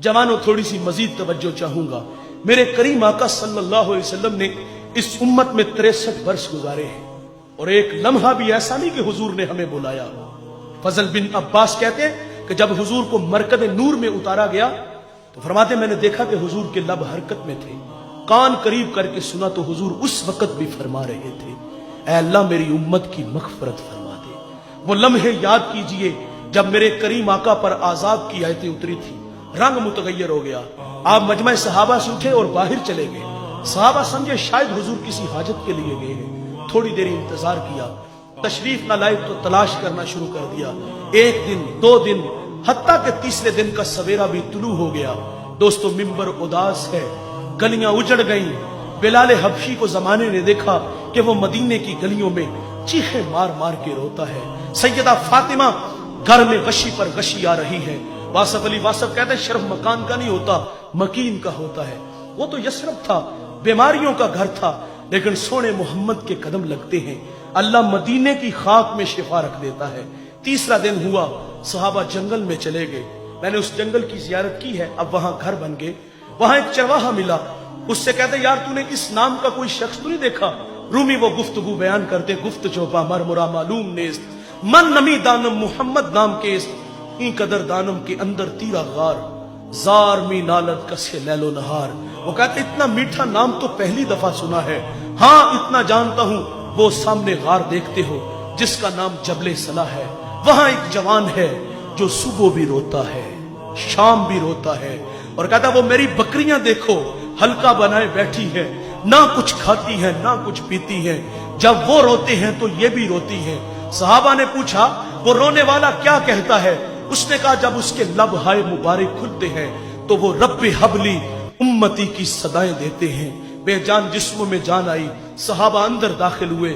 जवानों थोड़ी सी मजीद तवज्जो चाहूंगा। मेरे करीम आका सल्लल्लाहु अलैहि वसल्लम ने इस उम्मत में 63 वर्ष गुजारे हैं और एक लम्हा भी ऐसा नहीं कि हुजूर ने हमें बुलाया हो। फजल बिन अब्बास कहते हैं कि जब हुजूर को मरकद नूर में उतारा गया तो फरमाते मैंने देखा कि हुजूर के लब हरकत में थे, कान करीब करके सुना तो हुजूर उस वक्त भी फरमा रहे थे, ऐ अल्लाह मेरी उम्मत की मगफरत फरमा दे। वो लम्हे याद कीजिए जब मेरे करीम आका पर आजाब की आयतें उतरी थी, रंग मुतगय्यर हो गया। आप मजमा सहाबा से उठे और बाहर चले गए। सहाबा समझे शायद हुजूर किसी हाजत के लिए गए हैं। थोड़ी देर इंतजार किया, तशरीफ ना लाए तो तलाश करना शुरू कर दिया। एक दिन, 2 दिन, हत्ता के तीसरे दिन का सवेरा भी तुलू हो गया। दोस्तों मिंबर उदास है, गलियां उजड़ गईं। बिलाल हबशी को जमाने ने देखा कि वो मदीने की गलियों में चीखे मार मार के रोता है। सैयदा फातिमा घर में गशी पर गशी आ रही है। वासफ अली वासफ कहते हैं शर्फ मकान का नहीं होता, मकीन का होता है। वो तो यशरब था, बीमारियों का घर था, लेकिन सोने मोहम्मद के कदम लगते हैं, अल्लाह मदीने की खाक में शिफा रख देता है। तीसरा दिन हुआ, सहाबा जंगल में चले गए। मैंने उस जंगल की जियारत की है, अब वहां घर बन गए। वहां एक चरवाहा मिला, उससे कहते यार तूने इस नाम का कोई शख्स तो नहीं देखा? रूमी वो गुफ्तगू बयान करते, गुफ्त चौपा मरमुरा मालूम नेस्त मन नमी दानम मोहम्मद नाम के ई कदर दानम के अंदर तीरा गार जार मी नालत कसे लैलो नहार। वो कहते इतना मीठा नाम तो पहली दफा सुना है, हाँ इतना जानता हूं वो सामने गार देखते हो जिसका नाम जबले सला है। वहां एक जवान है जो सुबह भी रोता है, शाम भी रोता है, और कहता वो मेरी बकरियां देखो हल्का बनाए बैठी है, ना कुछ खाती है ना कुछ पीती है, जब वो रोते हैं तो ये भी रोती है। सहाबा ने पूछा वो रोने वाला क्या कहता है? उसने कहा जब उसके लब हाय मुबारक खुलते हैं तो वो रब्बे हबली उम्मती की सदाएं देते हैं। बेजान जिस्मों में जान आई, सहाबा अंदर दाखिल हुए।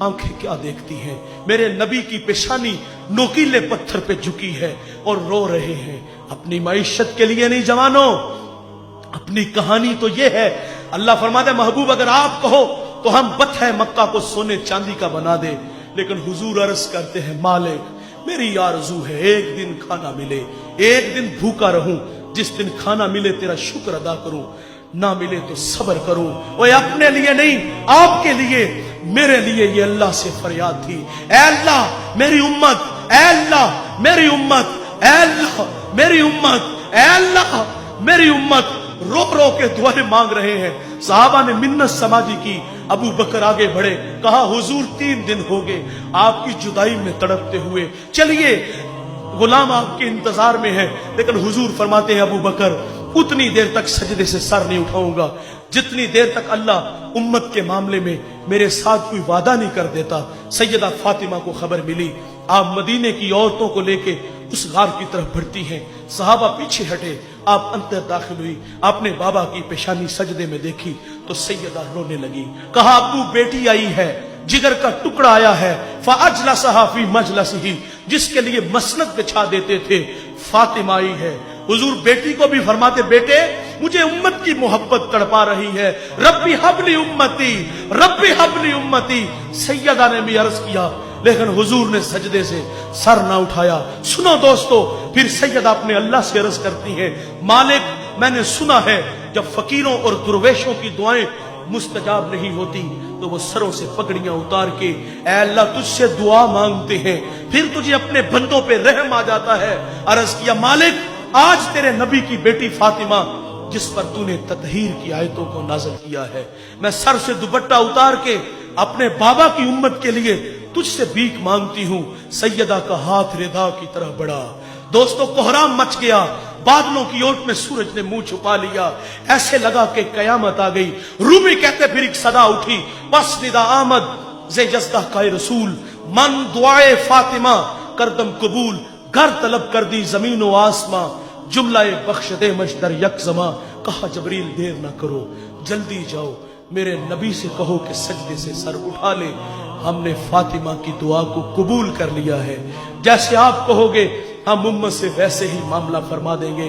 आंखें क्या देखती हैं, मेरे नबी की पेशानी नोकीले पत्थर पे झुकी है और रो रहे हैं। अपनी मईशत के लिए नहीं जवानों, अपनी कहानी तो ये है। अल्लाह फरमाते महबूब अगर आप कहो तो हम बत्ह मक्का को सोने चांदी का बना दे, लेकिन हुजूर अर्ज करते हैं मालिक मेरी आरज़ू है एक दिन खाना मिले, एक दिन भूखा रहूं, जिस दिन खाना मिले तेरा शुक्र अदा करूं, ना मिले तो सब्र करूं। वो अपने लिए नहीं आपके लिए, मेरे लिए ये अल्लाह से फरियाद थी, ऐ अल्लाह मेरी उम्मत, ऐ अल्लाह मेरी उम्मत, ऐ अल्लाह मेरी उम्मत, ऐ अल्लाह मेरी उम्मत। रो रो के दुआएं मांग रहे हैं। साहबा ने मिन्नत समाजी की। अबू बकर आगे बढ़े, कहा हुजूर 3 दिन हो गए आपकी जुदाई में तड़पते हुए, चलिए गुलाम आपके इंतजार में है। लेकिन हुजूर फरमाते हैं अबू बकर उतनी देर तक सजदे से सर नहीं उठाऊंगा जितनी देर तक अल्लाह उम्मत के मामले में मेरे साथ कोई वादा नहीं कर देता। सैयदा फातिमा को खबर मिली, आप मदीने की औरतों को लेके उस गार की तरफ बढ़ती हैं। सहाबा पीछे हटे, आप अंदर दाखिल हुई, आपने बाबा की पेशानी सजदे में देखी तो सैयदा रोने लगी। कहा अब्बू बेटी आई है, जिगर का टुकड़ा आया है, फअजलसहा फी मजलसिही, जिसके लिए मसनद बिछा देते थे, फातिमा आई है। हुजूर बेटी को भी फरमाते बेटे मुझे उम्मत की मोहब्बत तड़पा रही है, रब्बी हबली उम्मती, रब्बी हबली उम्मती। सैयदा ने भी अर्ज किया, लेकिन हुजूर ने सजदे से सर ना उठाया। सुनो दोस्तों, फिर सैयदा अपने अल्लाह से अर्ज करती है, मालिक मैंने सुना है जब फकीरों और दुर्वेशों की दुआएं मुस्तजाब नहीं होती तो वो सरों से पगड़ियां उतार के ऐ अल्लाह तुझसे दुआ मांगते हैं, फिर तुझे अपने बंदों पे रहम आ जाता है। अर्ज किया मालिक आज तेरे नबी की बेटी फातिमा जिस पर तूने ततहीर की आयतों को नाज़िल किया है, मैं सर से दुपट्टा उतार के अपने बाबा की उम्मत के लिए तुझसे भीख मांगती हूं। सैयदा का हाथ रिदा की तरह बढ़ा। दोस्तों कोहराम मच गया, बादलों की ओट में सूरज ने मुंह छुपा लिया, ऐसे लगा कि कयामत आ गई। रूमी कहते फिर एक सदा उठी, बस निदा आमद जे जज़्दा का रसूल, मन दुआए फातिमा करदम कबूल, घर तलब कर दी जमीन व आसमां, जुमला बख्श दे मजदर यकजमा। कहा जबरील देर ना करो जल्दी जाओ, मेरे नबी से कहो कि सजदे से सर उठा ले, हमने फातिमा की दुआ को कबूल कर लिया है। जैसे आप कहोगे हम उम्मत से वैसे ही मामला फरमा देंगे।